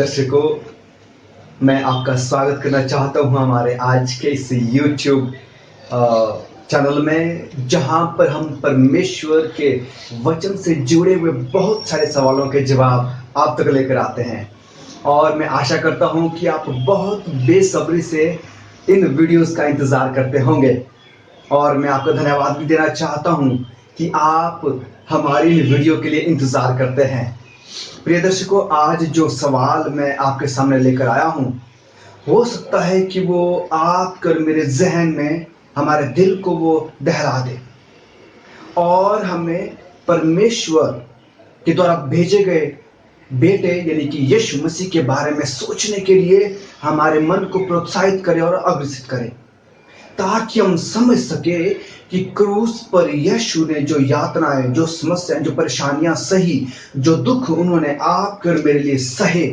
दर्शकों, मैं आपका स्वागत करना चाहता हूं हमारे आज के इस YouTube चैनल में, जहां पर हम परमेश्वर के वचन से जुड़े हुए बहुत सारे सवालों के जवाब आप तक लेकर आते हैं। और मैं आशा करता हूं कि आप बहुत बेसब्री से इन वीडियोस का इंतज़ार करते होंगे। और मैं आपको धन्यवाद भी देना चाहता हूं कि आप हमारी वीडियो के लिए इंतज़ार करते हैं। प्रिय दर्शकों, आज जो सवाल मैं आपके सामने लेकर आया हूं, हो सकता है कि वो आपके और मेरे जहन में, हमारे दिल को वो दहला दे और हमें परमेश्वर के द्वारा भेजे गए बेटे यानी कि यीशु मसीह के बारे में सोचने के लिए हमारे मन को प्रोत्साहित करे और अग्रसित करे, ताकि हम समझ सके कि क्रूस पर यीशु ने जो यातनाएं, जो समस्याएं, जो परेशानियां सही, जो दुख उन्होंने आपके और मेरे लिए सहे,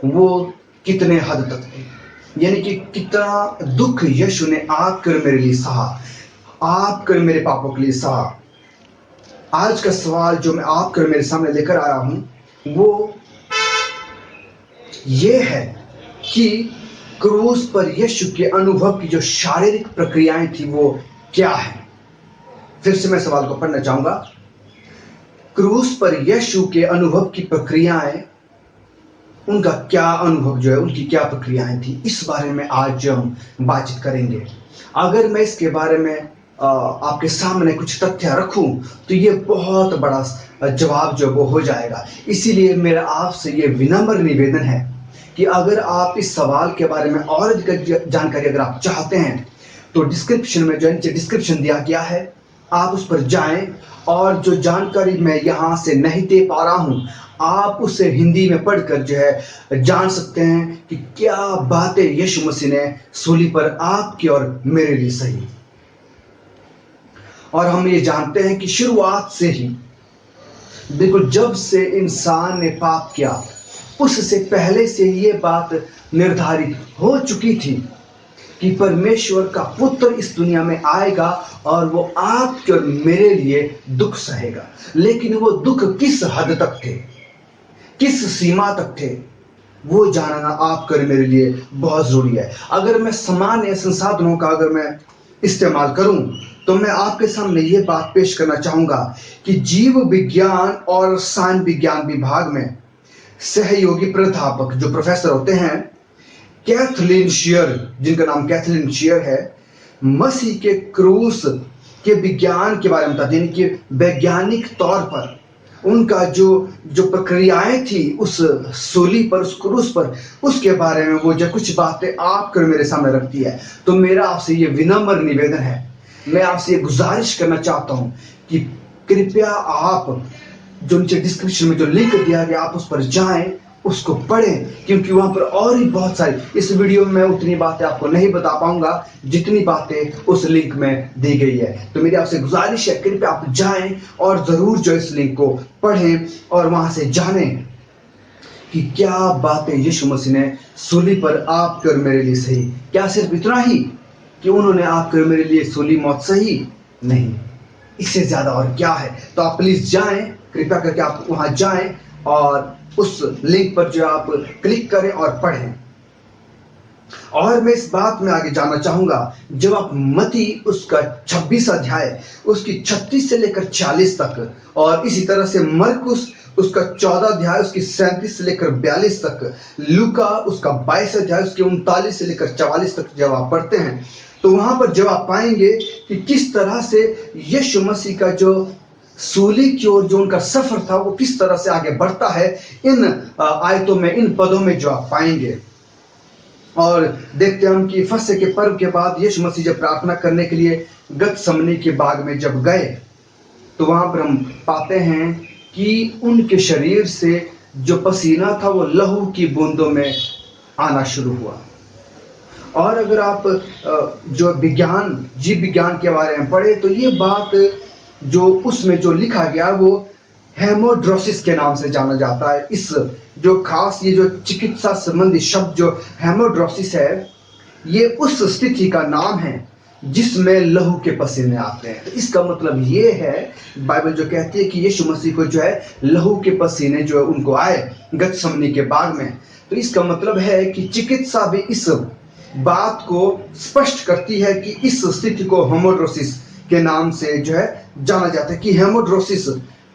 वो कितने हद तक थे। यानी कि कितना दुख यीशु ने आपके और मेरे लिए सहा, आपके और मेरे पापों के लिए सहा। आज का सवाल जो मैं आपके और मेरे सामने लेकर आया हूं वो ये है कि क्रूस पर यीशु के अनुभव की जो शारीरिक प्रक्रियाएं थी वो क्या है। फिर से मैं सवाल को पढ़ना चाहूंगा। क्रूस पर यीशु के अनुभव की प्रक्रियाएं, उनका क्या अनुभव जो है, उनकी क्या प्रक्रियाएं थी, इस बारे में आज हम बातचीत करेंगे। अगर मैं इसके बारे में आपके सामने कुछ तथ्य रखूं तो ये बहुत बड़ा जवाब जो वो हो जाएगा। इसीलिए मेरा आपसे ये विनम्र निवेदन है कि अगर आप इस सवाल के बारे में और अधिक जानकारी अगर आप चाहते हैं तो डिस्क्रिप्शन में, जो नीचे डिस्क्रिप्शन दिया गया है, आप उस पर जाएं और जो जानकारी मैं यहाँ से नहीं दे पा रहा हूँ, आप उसे हिंदी में पढ़कर जो है जान सकते हैं कि क्या बातें यीशु मसीह ने सूली पर आपके और मेरे लिए सही। और हम ये जानते हैं कि शुरुआत से ही, बिल्कुल जब से इंसान ने पाप किया, उससे पहले से ये बात निर्धारित हो चुकी थी कि परमेश्वर का पुत्र इस दुनिया में आएगा और वो आपके और मेरे लिए दुख सहेगा। लेकिन वो दुख किस हद तक थे, किस सीमा तक थे, वो जानना आपके और मेरे लिए बहुत जरूरी है। अगर मैं सामान्य संसाधनों का अगर मैं इस्तेमाल करूं तो मैं आपके सामने ये बात पेश करना चाहूंगा कि जीव विज्ञान और रसायन विज्ञान विभाग में सहयोगी प्राध्यापक जो प्रोफेसर होते हैं, कैथलीन शियर, जिनका नाम कैथलीन शियर है, मसीह के क्रूस के विज्ञान के बारे में बताते हैं कि वैज्ञानिक तौर पर उनका जो प्रक्रियाएं थी उस सूली पर, उस क्रूस पर, उसके बारे में वो जो कुछ बातें आपके मेरे सामने रखती है। तो मेरा आपसे ये विनम्र निवेदन है, मैं आपसे ये गुजारिश करना चाहता हूं कि कृपया आप जो नीचे डिस्क्रिप्शन में जो लिंक दिया गया, आप उस पर जाएं, उसको पढ़ें, क्योंकि वहां पर और भी बहुत सारी, इस वीडियो में उतनी बातें आपको नहीं बता पाऊंगा जितनी बातें उस लिंक में दी गई है। तो मेरी आपसे गुजारिश है, कृपया आप जाएं और जरूर जो इस लिंक को पढ़ें और वहां से जानें कि क्या बातें यीशु मसीह ने सूली पर आपके और मेरे लिए सही। क्या सिर्फ इतना ही कि उन्होंने आपके और मेरे लिए सूली मौत सही? नहीं, इससे ज्यादा और क्या है। तो आप प्लीज जाएं, कृपया करके आप वहां जाएं और उस लिंक पर जो आप क्लिक करें और पढ़ें। और मैं इस बात में आगे जानना चाहूंगा, जब आप मत्ती उसका 26 अध्याय उसकी 36 से लेकर 40 तक, और इसी तरह से मरकुस उसका 14 अध्याय उसकी 37 से लेकर 42 तक, लूका उसका 22 अध्याय उसके 39 से लेकर 44 तक जब आप पढ़ते हैं तो वहां पर जब आप पाएंगे कि किस तरह से यीशु मसीह का जो सूली की ओर जो उनका सफर था वो किस तरह से आगे बढ़ता है, इन आयतों में, इन पदों में जो आप पाएंगे। और देखते हम कि फसह के पर्व के बाद यीशु मसीह जब प्रार्थना करने के लिए गतसमनी के बाग में जब गए तो वहां पर हम पाते हैं कि उनके शरीर से जो पसीना था वो लहू की बूंदों में आना शुरू हुआ। और अगर आप जो विज्ञान, जीव विज्ञान के बारे में पढ़े तो ये बात जो उसमें जो लिखा गया वो हेमोड्रोसिस के नाम से जाना जाता है। इस जो खास ये जो चिकित्सा संबंधी शब्द जो हेमोड्रोसिस है, ये उस स्थिति का नाम है जिसमें लहू के पसीने आते हैं। तो इसका मतलब ये है, बाइबल जो कहती है कि यीशु मसीह को जो है लहू के पसीने जो है उनको आए गतसमनी के बाग में। तो इसका मतलब है कि चिकित्सा भी इस बात को स्पष्ट करती है कि इस स्थिति को हेमोड्रोसिस के नाम से जो है जाना जाता है, कि हेमोड्रोसिस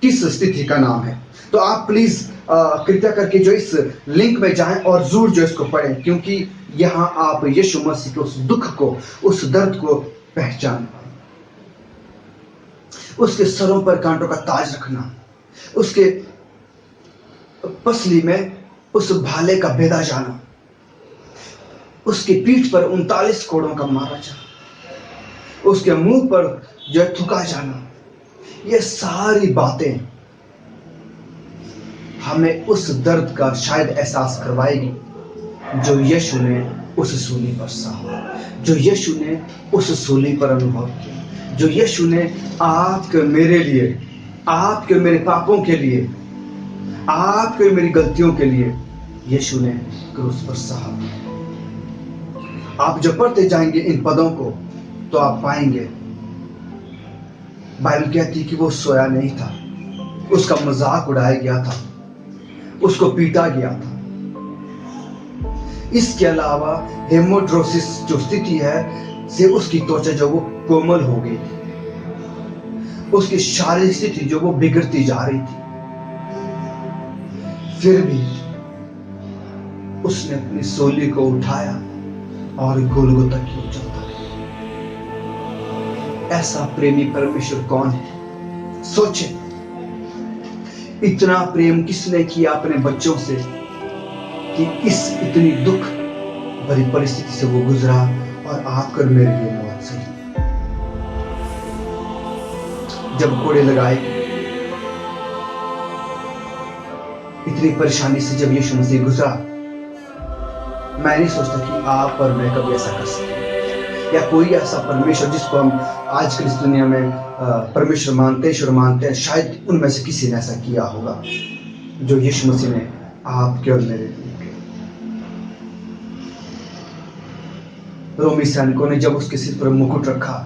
किस स्थिति का नाम है। तो आप प्लीज कृपया करके जो इस लिंक में जाएं और जरूर जो इसको पढ़ें, क्योंकि यहाँ आप यीशु मसीह के उस दुख को, उस दर्द को पहचान पाएं। उसके सरों पर कांटों का ताज रखना, उसके पसली में उस भाले का बेदा जाना, उसकी पीठ पर 39 कोड़ों का मारा जाना, उसके मुंह पर जो थुका जाना, ये सारी बातें हमें उस दर्द का शायद एहसास करवाएगी जो यीशु ने उस सूली पर सहा, जो यीशु ने उस सूली पर अनुभव किया, जो यीशु ने आपके मेरे लिए, आपके मेरे पापों के लिए, आपके मेरी गलतियों के लिए यीशु ने क्रूस पर सहा। आप जब पढ़ते जाएंगे इन पदों को तो आप पाएंगे बाइबल कहती है कि वो सोया नहीं था, उसका मजाक उड़ाया गया था, उसको पीटा गया था। इसके अलावा हेमोड्रोसिस जो स्थिति है से उसकी त्वचा जो वो कोमल हो गई थी, उसकी शारीरिक स्थिति जो वो बिगड़ती जा रही थी, फिर भी उसने अपनी सोली को उठाया और गोलगोता की ओर चलता गया। ऐसा प्रेमी परमेश्वर कौन है? सोचे, इतना प्रेम किसने किया अपने बच्चों से कि इस इतनी दुख भरी परिस्थिति से वो गुजरा और आकर मेरे लिए मौत सही। जब कोड़े लगाए, इतनी परेशानी से जब यीशु मसीह गुजरा, मैं नहीं सोचता कि आप और मैं कभी ऐसा कर सकते, या कोई ऐसा परमेश्वर जिसको हम आजकल इस दुनिया में परमेश्वर मानते हैं, ईश्वर मानते हैं, शायद उनमें से किसी ने ऐसा किया होगा जो यीशु मसीह ने आपके और मेरे लिए किया। रोमी सैनिकों ने जब उसके सिर पर मुकुट रखा,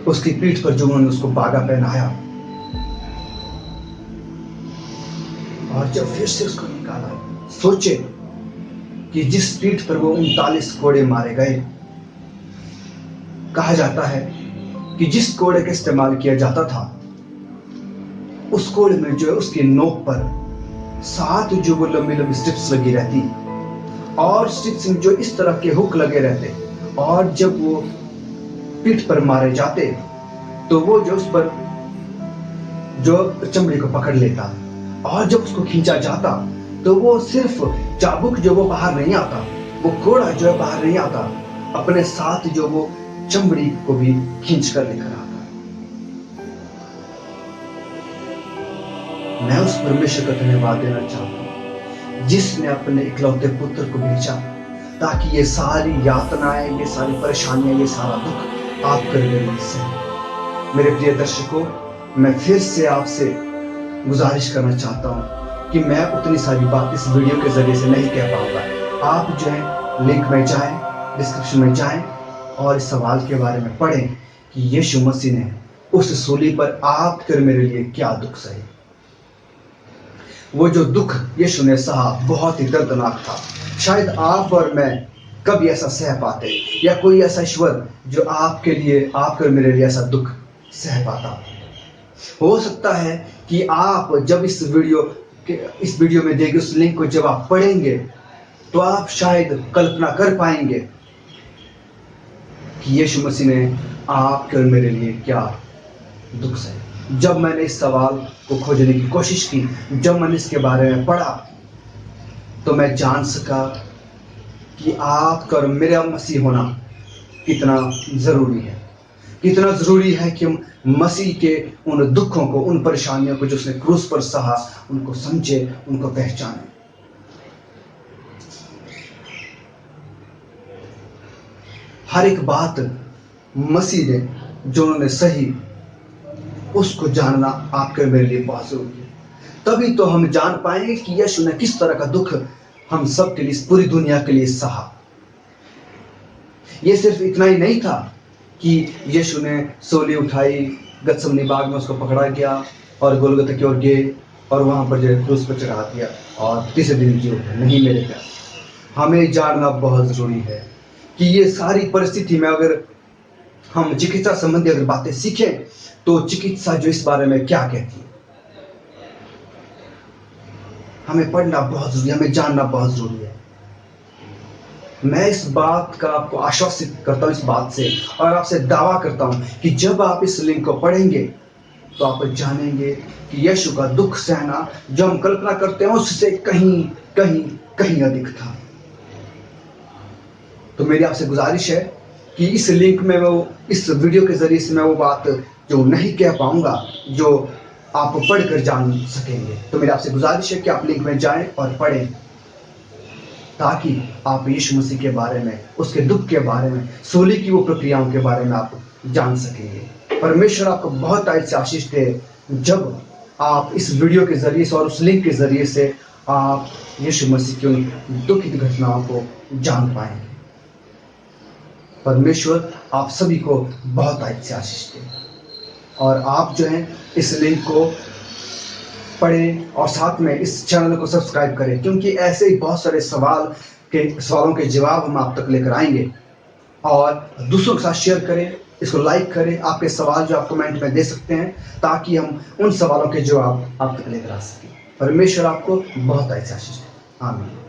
उसकी पीठ पर जो उन्होंने उसको बागा पहनाया और जब फिर से उसको निकाला, सोचे कि जिस पीठ पर वो 39 कोड़े मारे गए, कहा जाता है कि जिस कोड़े का इस्तेमाल किया जाता था, उस कोड़े में जो है उसकी नोक पर 7 जो वो लंबी लंबी स्ट्रिप्स लगी रहती, और स्ट्रिप्स में जो इस तरह के हुक लगे रहते, और जब वो पीठ पर मारे जाते तो वो जो उस पर जो चमड़ी को पकड़ लेता, और जब उसको खींचा जाता तो वो सिर्फ चाबुक जो वो बाहर नहीं आता, वो कोड़ा जो है बाहर नहीं आता, अपने साथ जो वो चमड़ी को भी खींच कर लेकर आता। मैं उस परमेश्वर का धन्यवाद देना चाहता हूं जिसने अपने इकलौते पुत्र को भेजा ताकि ये सारी यातनाएं, ये सारी परेशानियां, ये सारा दुख आप कर मेरे से। मेरे प्रिय दर्शकों, मैं फिर से आपसे गुजारिश करना चाहता हूं कि मैं उतनी सारी बात इस वीडियो के जरिए से नहीं कह पाऊंगा। आप जो है लिंक में जाएं, डिस्क्रिप्शन में जाएं और इस सवाल के बारे में पढ़ें कि यीशु मसीह ने उस सूली पर आपके और मेरे लिए क्या दुख सहे। वो जो दुख यीशु ने सहा बहुत ही दर्दनाक था। शायद आप और मैं कभी ऐसा सह पाते, या कोई ऐसा ईश्वर जो आपके लिए, आपके और मेरे लिए ऐसा दुख सह पाता। हो सकता है कि आप जब इस वीडियो में देंगे उस लिंक को जब आप पढ़ेंगे तो आप शायद कल्पना कर पाएंगे कि यीशु मसीह ने आपके और मेरे लिए क्या दुख सहे। जब मैंने इस सवाल को खोजने की कोशिश की, जब मैंने इसके बारे में पढ़ा, तो मैं जान सका कि आपका और मेरा मसीह होना कितना जरूरी है, कितना जरूरी है कि हम मसीह के उन दुखों को, उन परेशानियों को जो उसने क्रूस पर सहा, उनको समझे, उनको पहचाने। हर एक बात मसीह ने जो उन्होंने सही, उसको जानना आपके मेरे लिए बहुत जरूरी है। तभी तो हम जान पाएंगे कि यीशु ने किस तरह का दुख हम सब के लिए, इस पूरी दुनिया के लिए सहा। ये सिर्फ इतना ही नहीं था कि यीशु ने सोली उठाई, गतसमनी बाग में उसको पकड़ा गया और गोलगोता की ओर गए और वहाँ पर जो है क्रूस पर चढ़ा दिया और तीसरे दिन जी उठे। नहीं मेरे प्यार, हमें जानना बहुत ज़रूरी है कि ये सारी परिस्थिति में अगर हम चिकित्सा संबंधी अगर बातें सीखें तो चिकित्सा जो इस बारे में क्या कहती है, हमें पढ़ना बहुत जरूरी है, हमें जानना बहुत जरूरी है। मैं इस बात का आपको आश्वासित करता हूँ इस बात से, और आपसे दावा करता हूँ कि जब आप इस लिंक को पढ़ेंगे तो आप जानेंगे कि यीशु का दुख सहना जो हम कल्पना करते हैं उससे कहीं कहीं कहीं अधिक था। तो मेरी आपसे गुजारिश है कि इस लिंक में वो, इस वीडियो के जरिए से मैं वो बात जो नहीं कह पाऊंगा, जो आप पढ़कर जान सकेंगे, तो मेरी आपसे गुजारिश है कि आप लिंक में जाएं और पढ़ें, ताकि आप यीशु मसीह के बारे में, उसके दुख के बारे में, सूली की वो प्रक्रियाओं के बारे में आप जान सकेंगे। परमेश्वर आपको बहुत से आशीष दे जब आप इस वीडियो के जरिए से और उस लिंक के जरिए से आप यीशु मसीह की उन दुखित घटनाओं को जान पाएंगे। परमेश्वर आप सभी को बहुत से आशीष दे, और आप जो है इस लिंक को पढ़ें और साथ में इस चैनल को सब्सक्राइब करें, क्योंकि ऐसे ही बहुत सारे सवालों के जवाब हम आप तक लेकर आएंगे। और दूसरों के साथ शेयर करें, इसको लाइक करें, आपके सवाल जो आप कमेंट में दे सकते हैं, ताकि हम उन सवालों के जवाब आप तक लेकर आ सकें। परमेश्वर आपको बहुत आशीष दे। आमीन।